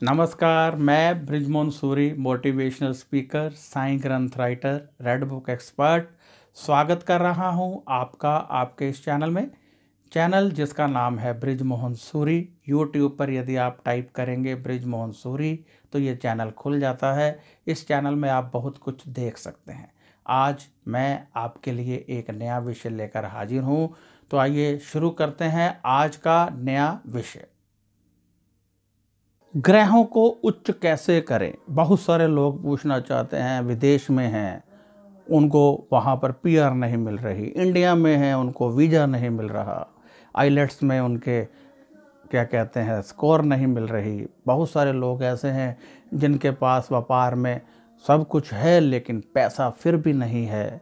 नमस्कार, मैं Brijmohan Suri, motivational speaker, Sai ग्रंथ राइटर, रेड बुक एक्सपर्ट स्वागत कर रहा हूं आपका आपके इस चैनल में। चैनल जिसका नाम है बृजमोहन सूरी। यूट्यूब पर यदि आप टाइप करेंगे बृजमोहन सूरी तो ये चैनल खुल जाता है। इस चैनल में आप बहुत कुछ देख सकते हैं। आज मैं आपके लिए एक नया विषय लेकर हाजिर हूं, तो आइए शुरू करते हैं आज का नया विषय। ग्रहों को उच्च कैसे करें? बहुत सारे लोग पूछना चाहते हैं। विदेश में हैं, उनको वहाँ पर पीआर नहीं मिल रही, इंडिया में हैं, उनको वीज़ा नहीं मिल रहा, आइलेट्स में उनके क्या कहते हैं स्कोर नहीं मिल रही। बहुत सारे लोग ऐसे हैं जिनके पास व्यापार में सब कुछ है लेकिन पैसा फिर भी नहीं है।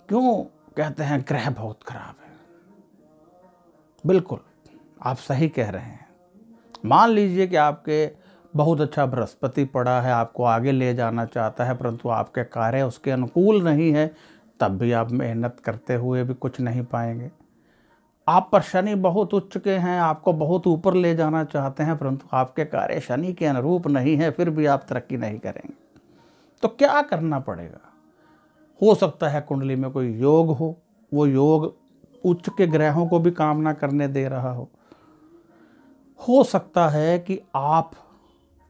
क्यों? कहते हैं ग्रह बहुत खराब है। बिल्कुल, आप सही कह रहे हैं। मान लीजिए कि आपके बहुत अच्छा बृहस्पति पड़ा है, आपको आगे ले जाना चाहता है, परंतु आपके कार्य उसके अनुकूल नहीं है, तब भी आप मेहनत करते हुए भी कुछ नहीं पाएंगे। आप पर शनि बहुत उच्च के हैं, आपको बहुत ऊपर ले जाना चाहते हैं, परंतु आपके कार्य शनि के अनुरूप नहीं है, फिर भी आप तरक्की नहीं करेंगे। तो क्या करना पड़ेगा? हो सकता है कुंडली में कोई योग हो, वो योग उच्च के ग्रहों को भी काम ना करने दे रहा हो सकता है कि आप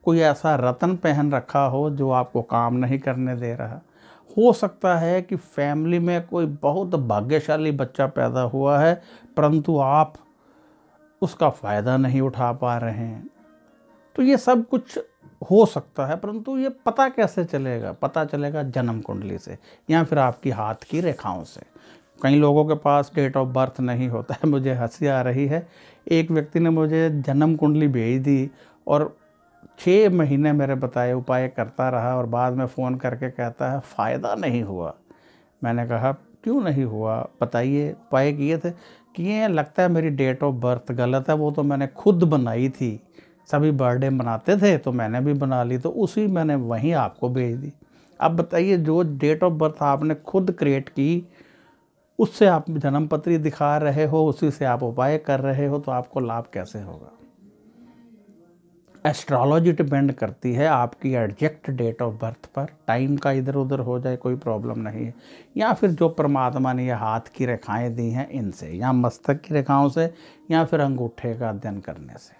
कोई ऐसा रत्न पहन रखा हो जो आपको काम नहीं करने दे रहा। हो सकता है कि फैमिली में कोई बहुत भाग्यशाली बच्चा पैदा हुआ है, परंतु आप उसका फ़ायदा नहीं उठा पा रहे हैं। तो ये सब कुछ हो सकता है, परंतु ये पता कैसे चलेगा? पता चलेगा जन्म कुंडली से या फिर आपकी हाथ की रेखाओं से। कई लोगों के पास डेट ऑफ बर्थ नहीं होता है। मुझे हंसी आ रही है, एक व्यक्ति ने मुझे जन्म कुंडली भेज दी और 6 महीने मेरे बताए उपाय करता रहा और बाद में फ़ोन करके कहता है फ़ायदा नहीं हुआ। मैंने कहा क्यों नहीं हुआ, बताइए। उपाय किए थे? किए हैं, लगता है मेरी डेट ऑफ बर्थ गलत है, वो तो मैंने खुद बनाई थी। सभी बर्थडे मनाते थे तो मैंने भी बना ली, तो उसी मैंने वहीं आपको भेज दी। अब बताइए, जो डेट ऑफ बर्थ आपने खुद क्रिएट की, उससे आप जन्म पत्री दिखा रहे हो, उसी से आप उपाय कर रहे हो, तो आपको लाभ कैसे होगा? एस्ट्रोलॉजी डिपेंड करती है आपकी एग्जैक्ट डेट ऑफ बर्थ पर। टाइम का इधर उधर हो जाए कोई प्रॉब्लम नहीं है, या फिर जो परमात्मा ने ये हाथ की रेखाएं दी हैं इनसे, या मस्तक की रेखाओं से, या फिर अंगूठे का अध्ययन करने से।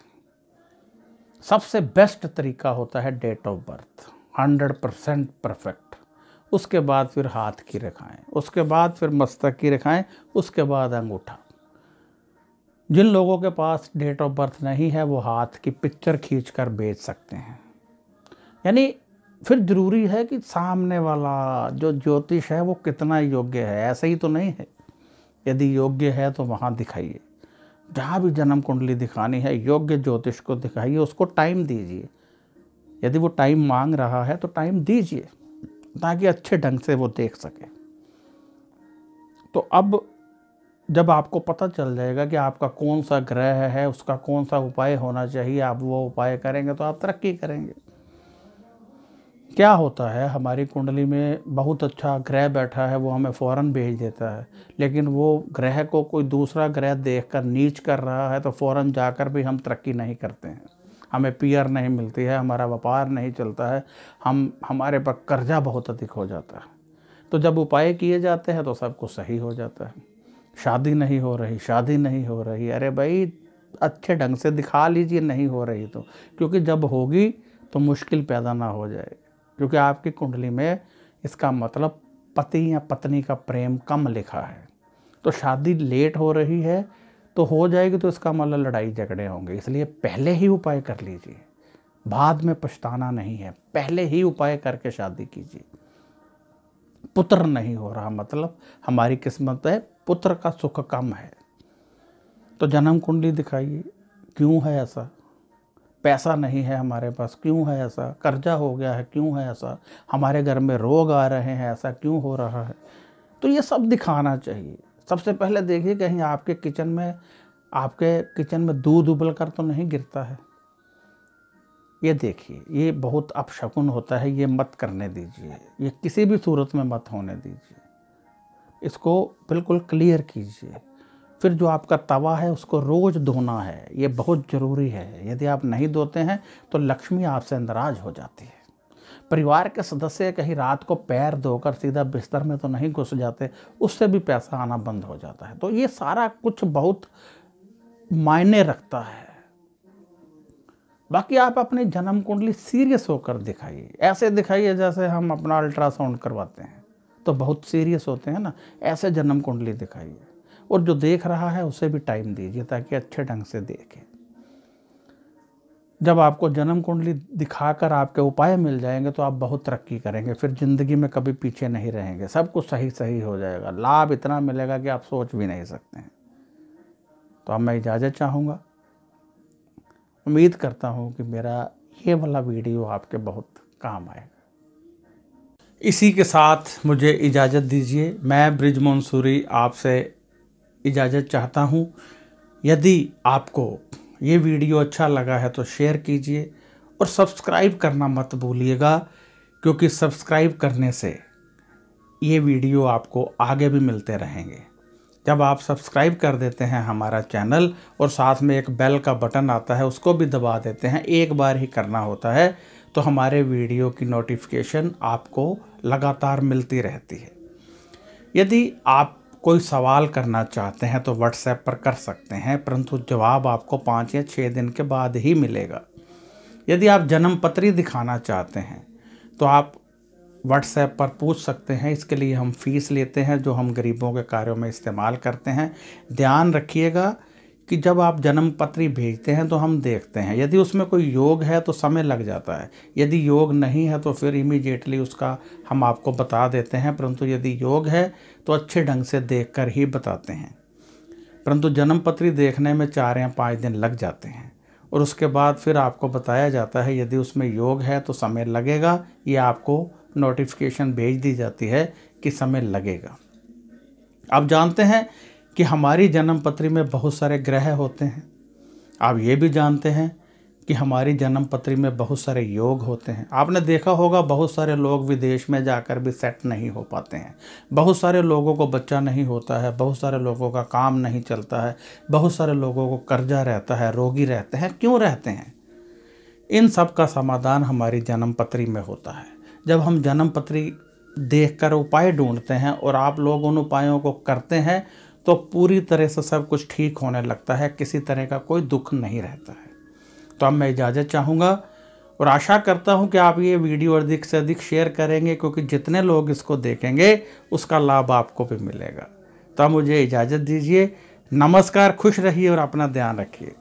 सबसे बेस्ट तरीका होता है डेट ऑफ बर्थ, 100% परफेक्ट। उसके बाद फिर हाथ की रेखाएं, उसके बाद फिर मस्तक की रेखाएं, उसके बाद अंगूठा। जिन लोगों के पास डेट ऑफ बर्थ नहीं है वो हाथ की पिक्चर खींचकर बेच सकते हैं। यानी फिर ज़रूरी है कि सामने वाला जो ज्योतिष है वो कितना योग्य है। ऐसे ही तो नहीं है। यदि योग्य है तो वहाँ दिखाइए। जहाँ भी जन्म कुंडली दिखानी है योग्य ज्योतिष को दिखाइए, उसको टाइम दीजिए। यदि वो टाइम मांग रहा है तो टाइम दीजिए, ताकि अच्छे ढंग से वो देख सके। तो अब जब आपको पता चल जाएगा कि आपका कौन सा ग्रह है, उसका कौन सा उपाय होना चाहिए, आप वो उपाय करेंगे तो आप तरक्की करेंगे। क्या होता है, हमारी कुंडली में बहुत अच्छा ग्रह बैठा है, वो हमें फ़ौरन भेज देता है, लेकिन वो ग्रह को कोई दूसरा ग्रह देखकर नीच कर रहा है तो फ़ौरन जाकर भी हम तरक्की नहीं करते हैं। हमें पीआर नहीं मिलती है, हमारा व्यापार नहीं चलता है, हमारे पर कर्जा बहुत अधिक हो जाता है। तो जब उपाय किए जाते हैं तो सब कुछ सही हो जाता है। शादी नहीं हो रही, शादी नहीं हो रही, अरे भाई अच्छे ढंग से दिखा लीजिए नहीं हो रही तो, क्योंकि जब होगी तो मुश्किल पैदा ना हो जाए। क्योंकि आपकी कुंडली में इसका मतलब पति या पत्नी का प्रेम कम लिखा है, तो शादी लेट हो रही है तो हो जाएगी, तो इसका मतलब लड़ाई झगड़े होंगे। इसलिए पहले ही उपाय कर लीजिए, बाद में पछताना नहीं है। पहले ही उपाय करके शादी कीजिए। पुत्र नहीं हो रहा, मतलब हमारी किस्मत है पुत्र का सुख कम है, तो जन्म कुंडली दिखाइए। क्यों है ऐसा? पैसा नहीं है हमारे पास, क्यों है ऐसा? कर्जा हो गया है, क्यों है ऐसा? हमारे घर में रोग आ रहे हैं, ऐसा क्यों हो रहा है? तो ये सब दिखाना चाहिए। सबसे पहले देखिए कहीं आपके किचन में दूध उबल कर तो नहीं गिरता है। ये देखिए, ये बहुत अपशकुन होता है, ये मत करने दीजिए, ये किसी भी सूरत में मत होने दीजिए। इसको बिल्कुल क्लियर कीजिए। फिर जो आपका तवा है उसको रोज़ धोना है, ये बहुत ज़रूरी है। यदि आप नहीं धोते हैं तो लक्ष्मी आपसे नाराज़ हो जाती है। परिवार के सदस्य कहीं रात को पैर धोकर सीधा बिस्तर में तो नहीं घुस जाते, उससे भी पैसा आना बंद हो जाता है। तो ये सारा कुछ बहुत मायने रखता है। बाकी आप अपनी जन्म कुंडली सीरियस होकर दिखाइए, ऐसे दिखाइए जैसे हम अपना अल्ट्रासाउंड करवाते हैं तो बहुत सीरियस होते हैं ना, ऐसे जन्म कुंडली दिखाइए। और जो देख रहा है उसे भी टाइम दीजिए ताकि अच्छे ढंग से देखे। जब आपको जन्म कुंडली दिखाकर आपके उपाय मिल जाएंगे तो आप बहुत तरक्की करेंगे, फिर ज़िंदगी में कभी पीछे नहीं रहेंगे, सब कुछ सही सही हो जाएगा, लाभ इतना मिलेगा कि आप सोच भी नहीं सकते हैं। तो अब मैं इजाज़त चाहूँगा। उम्मीद करता हूँ कि मेरा ये वाला वीडियो आपके बहुत काम आएगा। इसी के साथ मुझे इजाज़त दीजिए। मैं ब्रिज मंसूरी आपसे इजाज़त चाहता हूँ। यदि आपको ये वीडियो अच्छा लगा है तो शेयर कीजिए और सब्सक्राइब करना मत भूलिएगा, क्योंकि सब्सक्राइब करने से ये वीडियो आपको आगे भी मिलते रहेंगे। जब आप सब्सक्राइब कर देते हैं हमारा चैनल और साथ में एक बेल का बटन आता है उसको भी दबा देते हैं, एक बार ही करना होता है, तो हमारे वीडियो की नोटिफिकेशन आपको लगातार मिलती रहती है। यदि आप कोई सवाल करना चाहते हैं तो व्हाट्सएप पर कर सकते हैं, परंतु जवाब आपको 5 या 6 दिन के बाद ही मिलेगा। यदि आप जन्म पत्री दिखाना चाहते हैं तो आप व्हाट्सएप पर पूछ सकते हैं। इसके लिए हम फीस लेते हैं जो हम गरीबों के कार्यों में इस्तेमाल करते हैं। ध्यान रखिएगा कि जब आप जन्म पत्री भेजते हैं तो हम देखते हैं, यदि उसमें कोई योग है तो समय लग जाता है, यदि योग नहीं है तो फिर इमीडिएटली उसका हम आपको बता देते हैं, परंतु यदि योग है तो अच्छे ढंग से देखकर ही बताते हैं। परंतु जन्म पत्री देखने में 4 या 5 दिन लग जाते हैं और उसके बाद फिर आपको बताया जाता है यदि उसमें योग है तो समय लगेगा, या आपको नोटिफिकेशन भेज दी जाती है कि समय लगेगा। आप जानते हैं कि हमारी जन्म पत्री में बहुत सारे ग्रह होते हैं। आप ये भी जानते हैं कि हमारी जन्म पत्री में बहुत सारे योग होते हैं। आपने देखा होगा बहुत सारे लोग विदेश में जाकर भी सेट नहीं हो पाते हैं, बहुत सारे लोगों को बच्चा नहीं होता है, बहुत सारे लोगों का काम नहीं चलता है, बहुत सारे लोगों को कर्जा रहता है, रोगी रहते हैं। क्यों रहते हैं? इन सब का समाधान हमारी जन्म पत्री में होता है। जब हम जन्म पत्री देखकर उपाय ढूंढते हैं और आप लोग उन उपायों को करते हैं तो पूरी तरह से सब कुछ ठीक होने लगता है, किसी तरह का कोई दुख नहीं रहता है। तो अब मैं इजाज़त चाहूँगा और आशा करता हूँ कि आप ये वीडियो अधिक से अधिक शेयर करेंगे, क्योंकि जितने लोग इसको देखेंगे उसका लाभ आपको भी मिलेगा। तो अब मुझे इजाज़त दीजिए। नमस्कार, खुश रहिए और अपना ध्यान रखिए।